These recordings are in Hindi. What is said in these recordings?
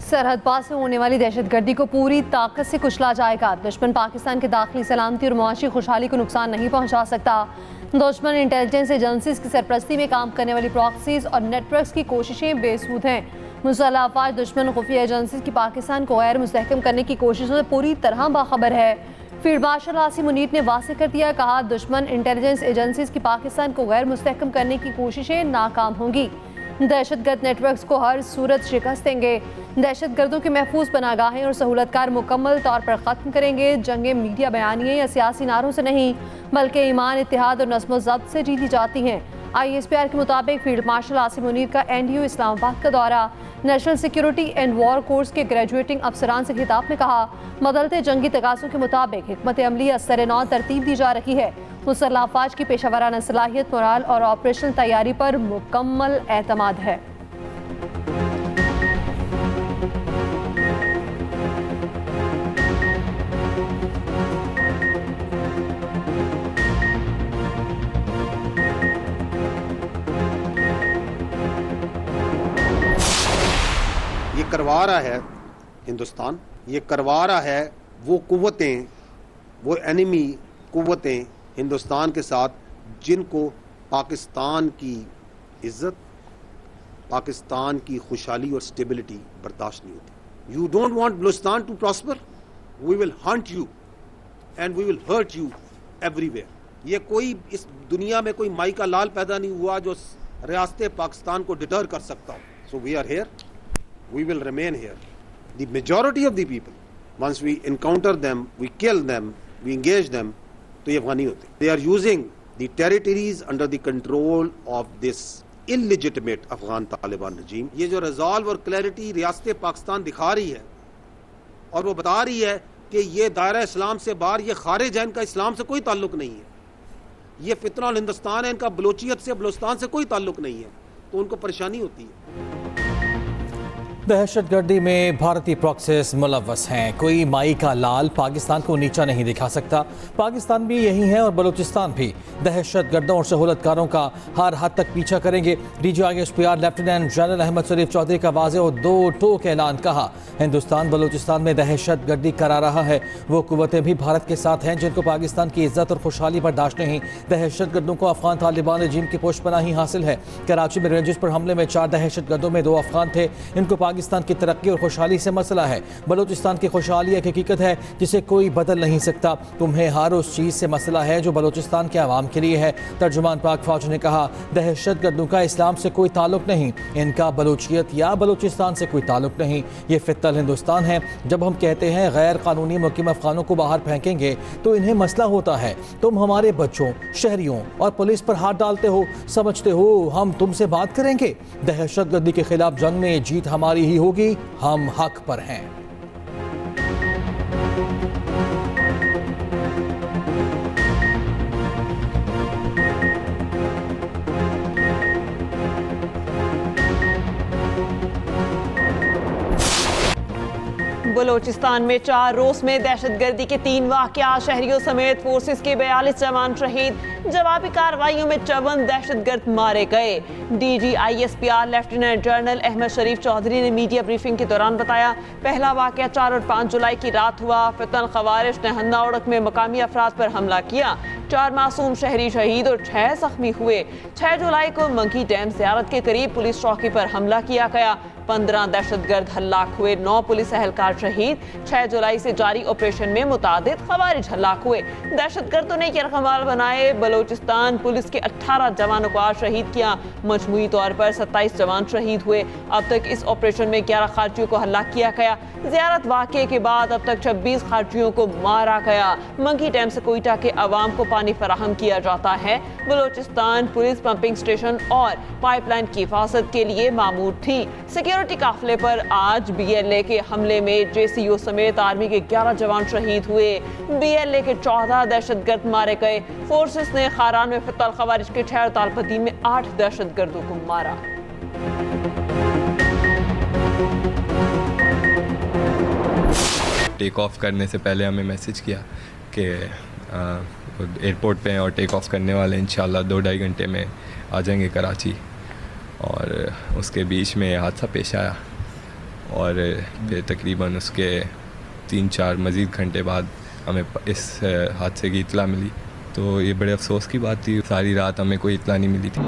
सरहद पार से होने वाली दहशतगर्दी को पूरी ताकत से कुचला जाएगा। दुश्मन पाकिस्तान के दाखिली सलामती और मुआशी खुशहाली को नुकसान नहीं पहुंचा सकता। दुश्मन इंटेलिजेंस एजेंसीज की सरपरस्ती में काम करने वाली प्रॉक्सीज और नेटवर्क्स की कोशिशें बेसुध हैं। मुसल्लह अफवाज दुश्मन खुफिया एजेंसीज की पाकिस्तान को गैर मुस्तहकम करने की कोशिशों से पूरी तरह बाखबर है। फील्ड मार्शल आसिम मुनीर ने वाज़ेह कर दिया, कहा दुश्मन इंटेलिजेंस एजेंसीज की पाकिस्तान को गैर मुस्तहकम करने की कोशिशें नाकाम होंगी। दहशतगर्द नेटवर्क्स को हर सूरत शिकस्त देंगे। दहशतगर्दों की महफूज पनागाहें और सहूलतकार मुकम्मल तौर पर ख़त्म करेंगे। जंगें मीडिया बयानिए या सियासी नारों से नहीं बल्कि ईमान, इत्तेहाद और नस्म ज़ब्त से जीती जाती हैं। ISPR के मुताबिक फील्ड मार्शल आसिम मुनीर का NDU इस्लामाबाद का दौरा, national security and war course के ग्रेजुएटिंग अफसरान से खिताब में कहा, बदलते जंगी तकाज़ों के मुताबिक हिकमत अमली असर नौ तरतीब दी जा रही है। मुसल्लह अफवाज की पेशावराना सलाहियत, मोराल और ऑपरेशनल तैयारी पर मुकम्मल एतमाद है। ये करवा रहा है हिंदुस्तान, ये करवा रहा है वो कुव्वतें, वो एनिमी कुव्वतें हिंदुस्तान के साथ जिनको पाकिस्तान की इज्जत, पाकिस्तान की खुशहाली और स्टेबिलिटी बर्दाश्त नहीं होती। You don't want Balochistan to prosper, we will hunt you and we will hurt you everywhere. ये कोई इस दुनिया में कोई माई का लाल पैदा नहीं हुआ जो रियासत पाकिस्तान को डिटर कर सकता हो। So we are here, we will remain here. The majority of the people, once we encounter them, we kill them, we engage them, तो ये अफगानी होते। They are using the territories under the control of this illegitimate Afghan Taliban regime. ये जो रिजॉल्व और क्लैरिटी रियासत पाकिस्तान दिखा रही है और वो बता रही है कि ये दायरा इस्लाम से बाहर, ये खारिज है, इनका इस्लाम से कोई ताल्लुक नहीं है, ये फितना हिंदुस्तान है, इनका बलोचियत से, बलूचिस्तान से कोई ताल्लुक नहीं है, तो उनको परेशानी होती है। दहशतगर्दी में भारतीय प्रॉक्सीज मुलव्वस हैं। कोई माई का लाल पाकिस्तान को नीचा नहीं दिखा सकता। पाकिस्तान भी यही है और बलूचिस्तान भी दहशतगर्दों और सहूलतकारों का हर हद तक पीछा करेंगे। DGISPR लेफ्टिनेंट जनरल अहमद शरीफ चौधरी का वाज़ेह और दो टोक ऐलान, कहा हिंदुस्तान बलूचिस्तान में दहशतगर्दी करा रहा है, वो कुव्वतें भी भारत के साथ हैं जिनको पाकिस्तान की इज्जत और खुशहाली बर्दाश्त नहीं। दहशतगर्दों को अफगान तालिबान रजीम की पोशपनाही हासिल है। कराची में रेंजेस पर हमले में 4 दहशतगर्दों में 2 अफगान थे। इनको पाकिस्तान की तरक्की और खुशहाली से मसला है। बलूचिस्तान की खुशहाली एक हकीकत है जिसे कोई बदल नहीं सकता। तुम्हें हर उस चीज़ से मसला है जो बलूचिस्तान के आवाम के लिए है। तर्जुमान पाक फौज ने कहा, दहशतगर्दों का इस्लाम से कोई ताल्लुक नहीं, इनका बलूचियत या बलूचिस्तान से कोई ताल्लुक नहीं। ये फितल हिंदुस्तान है। जब हम कहते हैं गैर कानूनी मुकीम अफगानों को बाहर फेंकेंगे तो इन्हें मसला होता है। तुम हमारे बच्चों, शहरियों और पुलिस पर हाथ डालते हो, समझते हो हम तुमसे बात करेंगे। दहशतगर्दी के खिलाफ जंग में जीत हमारी ही होगी, हम हक पर हैं। बलोचिस्तान में 4 रोज में दहशतगर्दी के 3 वाक़यात, शहरियों समेत फोर्सेस के 42 जवान शहीद। जवाबी कार्रवाइयों में 54 दहशतगर्द मारे गए। DGISPR लेफ्टिनेंट जनरल अहमद शरीफ चौधरी ने मीडिया ब्रीफिंग के दौरान बताया, पहला वाक़या 4 और 5 जुलाई की रात हुआ। फितन खवारिज ने हन्ना उड़क में मकामी अफराद पर हमला किया। 4 मासूम शहरी शहीद और 6 जख्मी हुए। 6 जुलाई को मंकी डैम ज़ियारत के करीब पुलिस चौकी पर हमला किया गया। 15 दहशतगर्द हलाक हुए, 9 पुलिस एहलकार शहीद। 6 जुलाई से जारी ऑपरेशन में मुतादिद खवारिज हलाक हुए। दहशतगर्दों ने यरगमाल बनाए बलोचिस्तान पुलिस के 18 जवानों को आज शहीद किया। मजमूई तौर पर 27 जवान शहीद हुए। अब तक इस ऑपरेशन में 11 खारजियों को हलाक किया गया। ज़ियारत वाक़े के बाद अब तक 26 खारजियों को मारा गया। मंकी डैम से कोयटा के अवाम को पानी फराहम किया जाता है। बलोचिस्तान पुलिस पंपिंग स्टेशन और पाइपलाइन की हिफाजत के लिए मामूर थी। सिक्योरिटी काफिले पर आज BLA के हमले में JCO समेत आर्मी के 11 जवान शहीद हुए। BLA के 14 दहशतगर्द मारे गए। फोर्सेस ने खारान में फितल खवारिज के 6 और तालपती में 8 दहशतगर्दों को मारा। टेक ऑफ करने से पहले हमें मैसेज किया कि एयरपोर्ट पे हैं और टेक ऑफ करने वाले इंशाल्लाह 2-2.5 घंटे में आ जाएंगे कराची। और उसके बीच में हादसा पेश आया और फिर तकरीबन उसके 3-4 मज़ीद घंटे बाद हमें इस हादसे की इत्तला मिली। तो ये बड़े अफसोस की बात थी, सारी रात हमें कोई इत्तला नहीं मिली थी।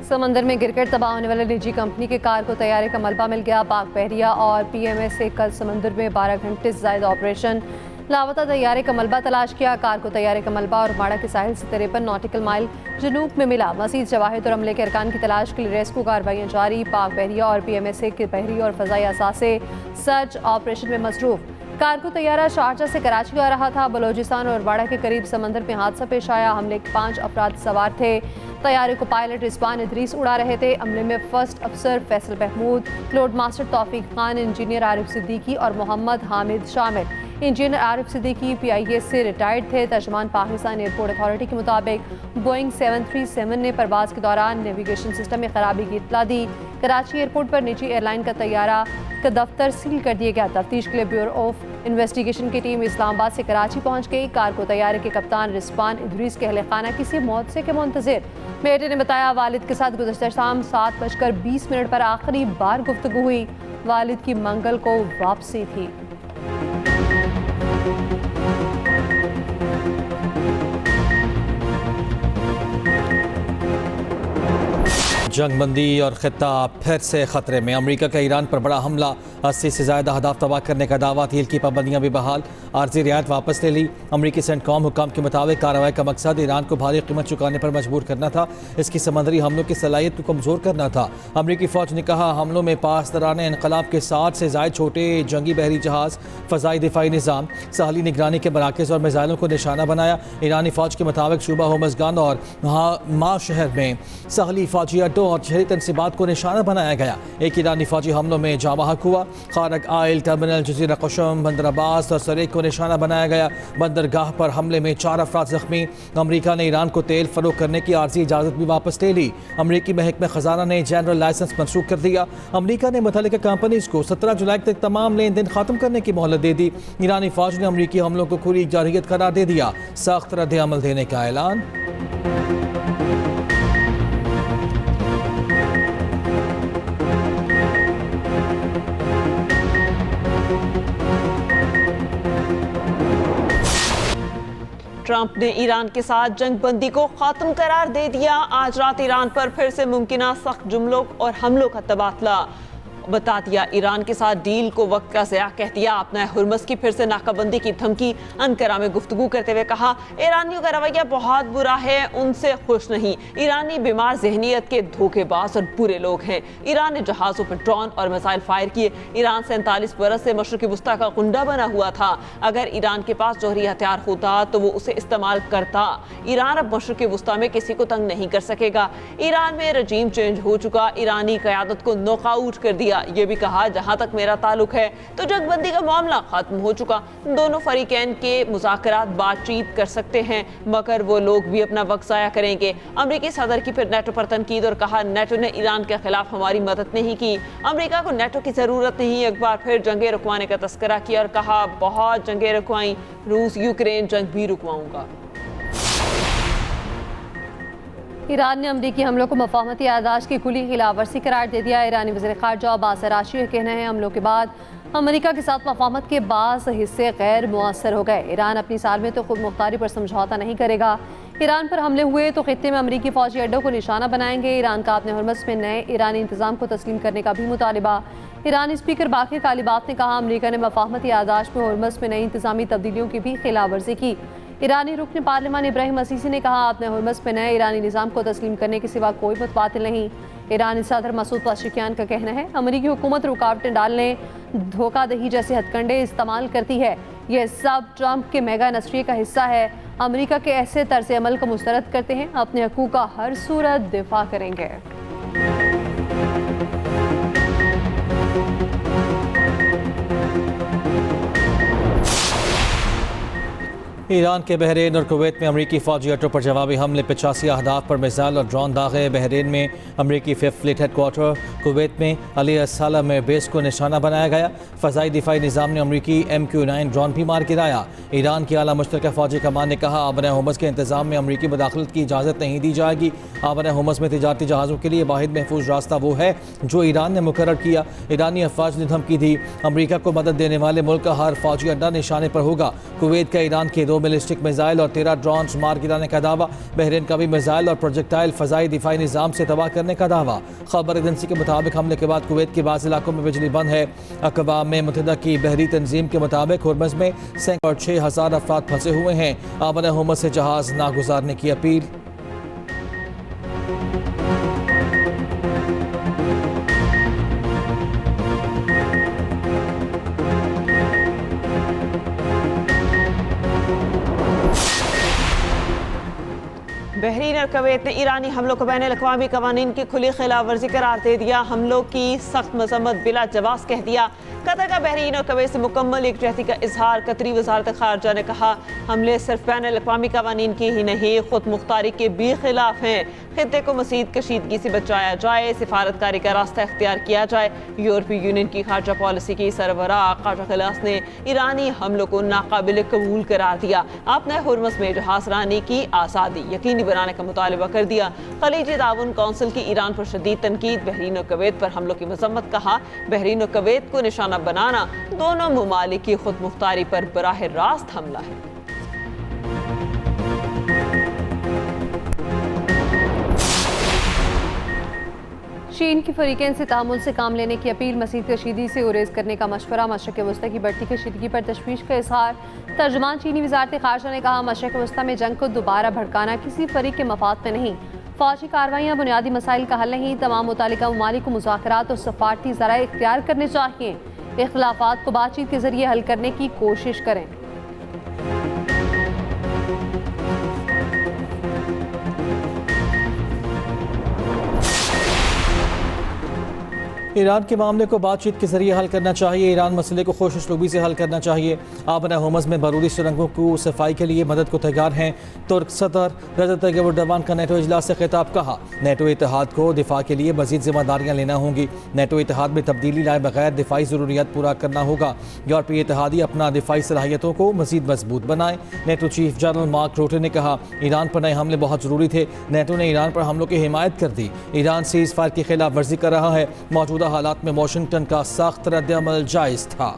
समंदर में गिरकर तबाह होने वाले निजी कंपनी के कार को तैयारे का मलबा मिल गया। पाक बहरिया और PMA से कल समंदर में 12 घंटे से ज़ायद ऑपरेशन। लापता तैयारे का मलबा तलाश किया। कार को तैयारे का मलबा और माड़ा के साहिल से 53 नॉटिकल माइल जनूब में मिला। मजीद शवाहिद और अमले के अरकान की तलाश के लिए रेस्क्यू कार्रवाइयाँ जारी। पाक बहरिया और PMA से बहरी और फ़ज़ाई असासे सर्च ऑपरेशन में मसरूफ़। कार को तैयारा शारजा से कराची आ रहा था। बलोचिस्तान और वाड़ा के करीब समंदर में हादसा पेश आया। हमले के 5 अफराद सवार थे। तैयारे को पायलट रिजवान इदरीस उड़ा रहे थे। हमले में फर्स्ट अफसर फैसल महमूद, लोड मास्टर तौफीक खान, इंजीनियर आरिफ सिद्दीकी और मोहम्मद हामिद शामिल। इंजीनियर आरिफ सिद्दीकी PIA से रिटायर्ड थे। तर्जमान पाकिस्तान एयरपोर्ट अथॉरिटी के मुताबिक बोइंग 737 ने परवाज के दौरान नेविगेशन सिस्टम में खराबी की इत्तला दी। कराची एयरपोर्ट पर निजी एयरलाइन का तैयारा का दफ्तर सील कर दिया गया। तफ्तीश के लिए ब्यूरो ऑफ इन्वेस्टिगेशन की टीम इस्लामाबाद से कराची पहुंच गई। कार को तैयारे के कप्तान रिजवान इदरीस के अहले खाना किसी मौत के मुंतजिर। बेटे ने बताया वालिद के साथ गुज़श्ता शाम 7:20 पर आखिरी बार गुफ्तगू हुई। वालिद की मंगल को वापसी थी। जंगबंदी और खित्ता फिर से खतरे में। अमेरिका का ईरान पर बड़ा हमला, 80 से ज़्यादा अहदाफ तबाह करने का दावा। तेल की पाबंदियाँ भी बहाल, आर्जी रियायत वापस ले ली। अमरीकी सेंटकॉम हुकाम के मुताबिक कार्रवाई का मकसद ईरान को भारी कीमत चुकाने पर मजबूर करना था। इसकी समंदरी हमलों की सलाहियत को कमज़ोर करना था। अमरीकी फ़ौज ने कहा हमलों में पासदारान इनकलाब के 60 से ज़ायद छोटे जंगी बहरी जहाज़, फ़ज़ाई दिफाई निज़ाम, साहली निगरानी के मराकज़ और मिसाइलों को निशाना बनाया। ईरानी फ़ौज के मुताबिक शूबा होमज़गान और माँ शहर में साहली फ़ौजी अड्डों और शहरी तनसीबात को निशाना बनाया गया। एक ईरानी फ़ौजी हमलों में जाँ बहक हुआ। खारक आयल टर्मिनल, जजीरा कुशम, बंदर अब्बास और सरेक को निशाना बनाया गया। बंदरगाह पर हमले में 4 अफराद जख्मी। अमरीका ने ईरान को तेल फरोख्त करने की आर्जी इजाज़त भी वापस ले ली। अमरीकी महकमा ख़जाना ने जनरल लाइसेंस मनसूख कर दिया। अमरीका ने मुतल्लिका कंपनीज़ को 17 जुलाई तक तमाम लेन देन ख़त्म करने की मोहलत दे दी। ईरानी फ़ौज ने अमरीकी हमलों को खुली जारहियत करार दे दिया। सख्त रद्द अमल देने का ऐलान। ट्रंप ने ईरान के साथ जंग बंदी को खात्म करार दे दिया। आज रात ईरान पर फिर से मुमकिन सख्त जुमलों और हमलों का तबादला। बता दिया ईरान के साथ डील को वक्त का ज़या कह दिया। अपना हुर्मस की फिर से नाकाबंदी की धमकी। अंकारा में गुफ्तगू करते हुए कहा ईरानियों का रवैया बहुत बुरा है, उनसे खुश नहीं। ईरानी बीमार जहनीत के धोखेबाज और बुरे लोग हैं। ईरान ने जहाज़ों पर ड्रोन और मिसाइल फायर किए। ईरान 47 बरस से मशरक़ी वस्ता का गुंडा बना हुआ था। अगर ईरान के पास जौहरी हथियार होता तो वो उसे इस्तेमाल करता। ईरान अब मशरक़ी वस्ता में किसी को तंग नहीं कर सकेगा। ईरान में रजीम चेंज हो चुका। ईरानी क़यादत को नॉकआउट कर दिया। ये भी कहा जहां तक मेरा ताल्लुक है तो जंगबंदी का मामला खत्म हो चुका। दोनों फरीकैन के मुज़ाकरात बातचीत कर सकते हैं, मगर वो लोग भी अपना वक्त ज़ाया करेंगे। अमरीकी सदर की फिर नेटो पर तनकीद और कहा नेटो ने ईरान के खिलाफ हमारी मदद नहीं की। अमरीका को नेटो की ज़रूरत नहीं। एक बार फिर जंगे रुकवाने का तस्करा किया और कहा बहुत जंगे रुकवाई, रूस यूक्रेन जंग भी रुकवाऊंगा। ईरान ने अमरीकी हमलों को मफाहमती याददाश्त की खुली खिलाफवर्जी करार दे दिया। ईरानी वज़ीर ख़ारजा अब्बास अराग़ची का कहना है हमलों के बाद अमरीका के साथ मफाहमत के बाज़ हिस्से गैर मुअस्सर हो गए। ईरान अपनी साल में तो खुद मुख्तारी पर समझौता नहीं करेगा। ईरान पर हमले हुए तो खित्ते में अमरीकी फ़ौजी अड्डों को निशाना बनाएंगे। ईरान का अपने हुर्मस में नए ईरानी इंतज़ाम को तस्लीम करने का भी मुतालिबा। ईरानी स्पीकर बाक़िर कालिबाफ ने कहा अमरीका ने मफाहमती याददाश्त में हुर्मस में नई इंतज़ामी तब्दीलियों की भी खिलाफवर्जी की। ईरानी रुकन पार्लिमान इब्राहिम असीसी ने कहा अपने हुर्मस में नए ईरानी निज़ाम को तस्लीम करने के सिवा कोई मुतबातिल नहीं। ईरानी सदर मसूद पज़ेश्कियान का कहना है अमरीकी हुकूमत रुकावटें डालने, धोखादही जैसे हथकंडे इस्तेमाल करती है। यह सब ट्रंप के मेगा नस्रिये का हिस्सा है। अमरीका के ऐसे तर्ज अमल को मुस्तरद करते हैं, अपने हकूक़ का हर सूरत दिफा करेंगे। ईरान के बहरीन और कुवैत में अमरीकी फौजी अड्डों पर जवाबी हमले, 85 अहदाफ पर मिसाइल और ड्रोन दागे। बहरीन में अमरीकी फिफ्थ फ्लीट हेडक्वार्टर, कुवैत में अली अस्सालम में बेस को निशाना बनाया गया। फ़ज़ाई दिफाई निज़ाम ने अमरीकी MQ-9 ड्रोन भी मार गिराया। ईरान की आला मुश्तरका फ़ौजी कमान ने कहा, आबना होमस के इंतज़ाम में अमरीकी मुदाखलत की इजाज़त नहीं दी जाएगी। आबना होमस में तिजारती जहाज़ों के लिए वाहिद महफूज रास्ता वो है जो ईरान ने मुकर्रर किया। ईरानी अफवाज ने धमकी दी, अमरीका को मदद देने वाले मुल्क का हर फौजी अड्डा निशाने पर होगा। कुवैत का ईरान के 2 बैलिस्टिक मिसाइल और 13 ड्रोन्स मार गिराने का दावा। बहरीन का भी मिसाइल और प्रोजेक्टाइल फ़ज़ाई दिफाई निज़ाम से तबाह करने का दावा। खबर एजेंसी के मुताबिक हमले के बाद कुवैत के बाज़ इलाकों में बिजली बंद है। अक़वाम मुत्तहिदा की बहरी तंजीम के मुताबिक हुर्मुज़ में 6,000 अफराद फंसे हुए हैं। आबना होमस से जहाज़ ना गुजारने की अपील। बहरीन और कुवैत ने ईरानी हमलों को बैन अल-अक़वामी क़वानीन की खुली खिलाफ वर्जी करार दे दिया। हमलों की सख्त मजम्मत बिला जवाब कह दिया। कतर का बहरीन और कुवैत से मुकम्मल एकजहती का इजहार। कतरी वज़ारत ख़ारजा ने कहा, हमले सिर्फ बैन अल-अक़वामी क़वानीन की ही नहीं, खुद मुख्तारी के भी खिलाफ हैं। खित्ते को मज़ीद कशीदगी से बचाया जाए, सिफारतकारी का रास्ता इख्तियार किया जाए। यूरोपीय यूनियन की खारजा पॉलिसी की सरबराह ख़ाजा खिलास ने ईरानी हमलों को नाकाबिल कबूल करार दिया। आपने हुर्मुज़ में जहाज़ रानी की आज़ादी यकीनी बनाने का मुतालबा कर दिया। खलीजी ताउन कौंसिल की ईरान पर शदीद तनकीद। बहरीन और कुवैत पर हमलों की मजम्मत। कहा, बहरीन और कुवैत को निशाना बनाना दोनों ममालिक की खुद मुख्तारी पर बराह रास्त हमला है। चीन की फरीकें से तामुल से काम लेने की अपील। मज़ीद कशीदगी से गुरेज करने का मशवरा। मशरक़ वस्ता की बढ़ती कशीदगी पर तशवीश का इजहार। तर्जुमान चीनी वज़ारत ख़ारजा ने कहा, मशरक़ वस्ता में जंग को दोबारा भड़काना किसी फरीक के मफाद में नहीं। फ़ौजी कार्रवाइयाँ बुनियादी मसाइल का हल नहीं। तमाम मुतालिका ममालिक को मुज़ाकरात और सफ़ारती ज़राए इख्तियार करने चाहिए। इख्तिलाफ़ात को बातचीत के ज़रिए हल करने की कोशिश करें। ईरान के मामले को बातचीत के जरिए हल करना चाहिए। ईरान मसले को खुश उसलूबी से हल करना चाहिए। आबना होमस में बारूदी सुरंगों को सफाई के लिए मदद को तैयार हैं। तुर्क सदर रजब तय्यब एर्दोगान का नेटो इजलास से खिताब। कहा, नेटो इत्तेहाद को दिफा के लिए मजीद जिम्मेदारियाँ लेना होंगी। नेटो इत्तेहाद में तब्दीली लाए बगैर दिफाई ज़रूरियात पूरा करना होगा। यूरोपीय इत्तेहादी अपना दिफाई सलाहियतों को मजीद मजबूत बनाए। नेटो चीफ जनरल मार्क रूटे ने कहा, ईरान पर नए हमले बहुत ज़रूरी थे। नेटो ने ईरान पर हमलों की हिमायत कर दी। ईरान सीज़ फायर की खिलाफ वर्जी कर रहा है। मौजूदा हालात में वाशिंगटन का सख्त रद्द-ए-अमल जायज़ था।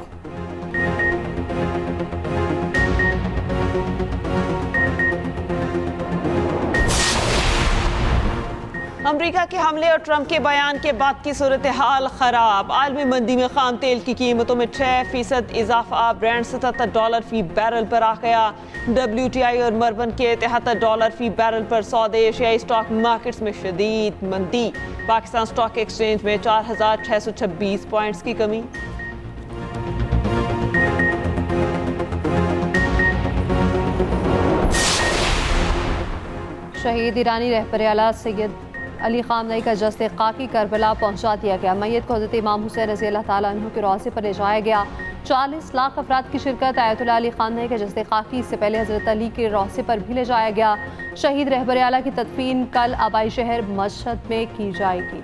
अमरीका के हमले और ट्रंप के बयान के बाद की सूरत हाल खराब। आलमी मंदी में खाम तेल की कीमतों में 6% इजाफा। ब्रेंट $77 फी बैरल पर आ गया। WTI और मरबन के $73 फी बैरल पर सौदे। एशियाई स्टॉक मार्केट्स में शदीद मंदी। पाकिस्तान स्टॉक एक्सचेंज में 4,626 पॉइंट्स की कमी। शहीद ईरानी रहबर आला सैयद अली ख़ामनई का जस्ते खाकी करबला पहुंचा दिया गया। मैयत को हज़रत इमाम हुसैन रज़ी अल्लाह ताला अन्हु के रौज़े पर ले जाया गया। 40 लाख अफराद की शिरकत। आयतुल्लाह अली ख़ामनई का जस्ते खाकी इससे पहले हज़रत अली के रौज़े पर भी ले जाया गया। शहीद रहबर आला की तदफीन कल आबाई शहर मशहद में की जाएगी।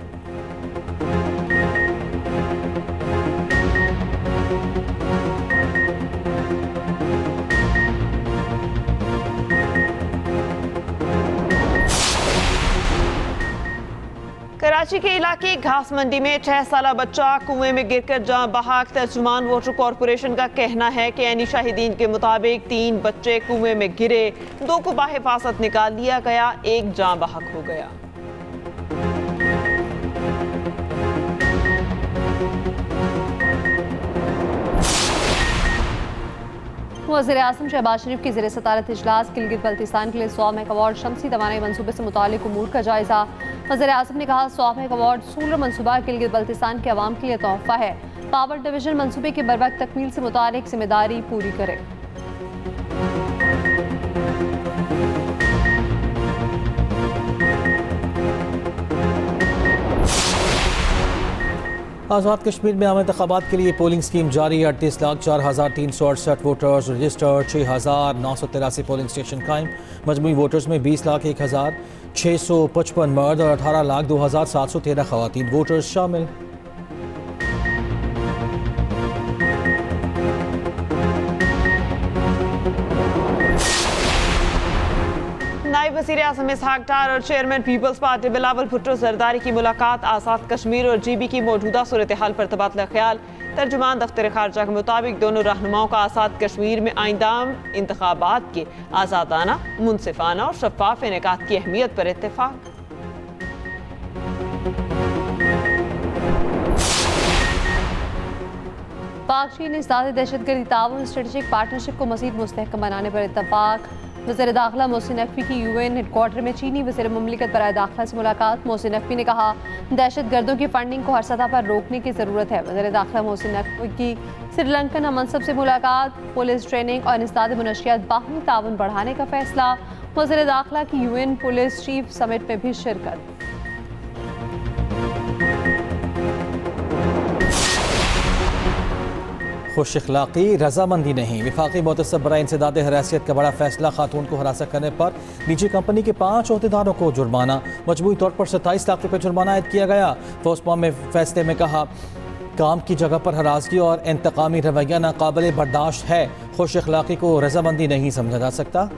कराची के इलाके घास मंडी में 6 साला बच्चा कुएं में गिरकर जान बहक। तर्जुमान वाटर कॉरपोरेशन का कहना है कि ऐनी शाहिदीन के मुताबिक 3 बच्चे कुएं में गिरे, 2 को बाहिफाजत निकाल लिया गया, 1 जान बहक हो गया। वज़ीर आज़म शहबाज शरीफ की ज़ेर सदारत इजलास। गिलगित बल्तिस्तान के लिए 100 मेगावाट शमसी तवानाई मनसूबे से मुतालिक उमूर का जायज़ा। वज़ीर आज़म ने कहा, 100 मेगावाट सोलर मनसूबा गिलगित बल्तिस्तान के अवाम के लिए तोहफ़ा है। पावर डिवीजन मनसूबे के बरवक्त तकमील से मुतालिक जिम्मेदारी पूरी करे। आज़ाद कश्मीर में आम इंतखाबात के लिए पोलिंग स्कीम जारी। 38,04,368 वोटर्स रजिस्टर्ड, 6,983 पोलिंग स्टेशन कायम। मजमूई वोटर्स में 20,01,655 मर्द और 18,02,713 खवातीन वोटर्स शामिल। नायब वज़ीर आज़म इसहाक डार और चेयरमैन पीपल्स पार्टी बिलावल भुट्टो जरदारी की मुलाकात। आज़ाद कश्मीर और GB की मौजूदा सूरत हाल पर तबादला ख्याल। तर्जुमान दफ्तर खारजा के मुताबिक दोनों रहनुमाओं का आज़ाद कश्मीर में आइंदाम इंतखाबात के आज़ादाना, मुनसिफाना और शफाफ इनेकाद की अहमियत पर इत्तेफाक। पाक चीन इस्लाही दहशतगर्दी ताउन स्ट्रेटेजिक पार्टनरशिप को मज़ीद मुस्तहकम बनाने पर इत्तफाक। वज़ीर दाखिला मोहसिन नकवी की UN हेडक्वार्टर में चीनी वज़ीर मुमलिकत बराए दाखिला से मुलाकात। मोहसिन नकवी ने कहा दहशतगर्दों की फंडिंग को हर सतह पर रोकने की ज़रूरत है। वज़ीर दाखिला मोहसिन नकवी की श्रीलंकन हममनसब से मुलाकात। पुलिस ट्रेनिंग और इंसदाद मुनशियात बाहमी ताउन बढ़ाने का फैसला। वज़ीर दाखिला की UN पुलिस चीफ समिट में भी शिरकत। खुश अखलाक़ी रजामंदी नहीं। वफाकी मोतसब बराए इंसदाद हरासियत का बड़ा फैसला। खातून को हरासा करने पर निजी कंपनी के 5 अहदेदारों को जुर्माना। मजमूई तौर पर 27 लाख रुपये जुर्माना आयद किया गया। फोस्पा में फैसले में कहा काम की जगह पर हरासगी और इंतकामी रवैया नाकाबिल बर्दाश्त है। खुश अखलाक़ी को रजामंदी नहीं समझा जा सकता।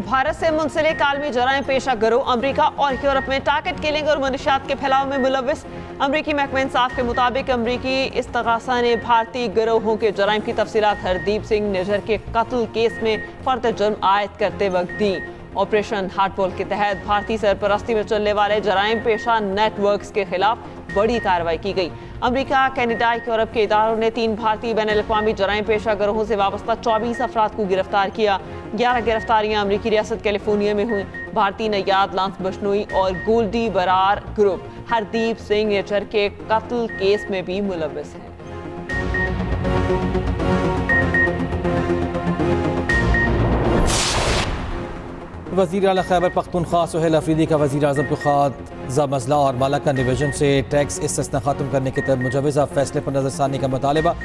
भारत से मुंसलिक आलमी जराइम पेशा गिरोह अमरीका और यूरोप में टारगेट किलिंग और मनशियात के फैलाव में मुलविस। अमरीकी महकमा इंसाफ के मुताबिक अमरीकी इस्तगासा ने भारतीय गिरोहों के जराइम की तफसीलात हरदीप सिंह निज्जर के कत्ल केस में फर्द जुर्म आयद करते वक्त दी। ऑपरेशन हार्टबॉल के तहत भारतीय सरपरस्ती में चलने वाले जराइम पेशा नेटवर्क्स के खिलाफ बड़ी कार्रवाई की गई। अमरीका, कनाडा, यूरोप के इदारों ने 3 भारतीय बैनुल-अक़वामी जराइम पेशा गिरोहों से वाबस्ता 24 अफराद को गिरफ्तार किया। 11 गिरफ्तारियां अमरीकी रियासत कैलिफोर्निया में हुई। भारतीय नैयाद लांस बशनोई और गोल्डी बरार ग्रुप हरदीप सिंह निज्जर के कत्ल केस में भी मुलविस है। वज़ीर आला खैबर पख्तूनख्वा सुहेल अफरीदी का वज़ीर आज़म को ख़त। ज़मज़ला और मालाकन डिवीज़न से टैक्स इस्तिस्ना ख़त्म करने के मुजवज़ा फैसले पर नज़रसानी का मुतालबा।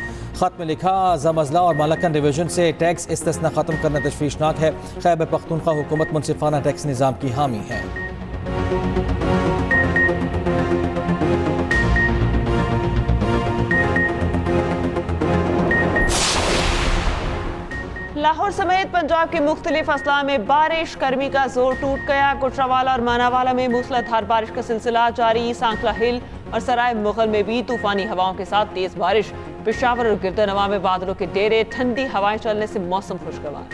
ख़त में लिखा ज़मज़ला और मालाकन डिवीज़न से टैक्स इस्तिस्ना ख़त्म करना तशवीशनाक है। खैबर पख्तूनख्वा हुकूमत मुनसिफाना टैक्स निज़ाम की हामी है। लाहौर समेत पंजाब के मुख्तलिफ अजला में बारिश। गर्मी का जोर टूट गया। गुजरावाला और मानावाला में मूसलाधार बारिश का सिलसिला जारी। सांकला हिल और सराय मुगल में भी तूफानी हवाओं के साथ तेज बारिश। पेशावर और गिरदनवा में बादलों के डेरे। ठंडी हवाएं चलने से मौसम खुशगवार।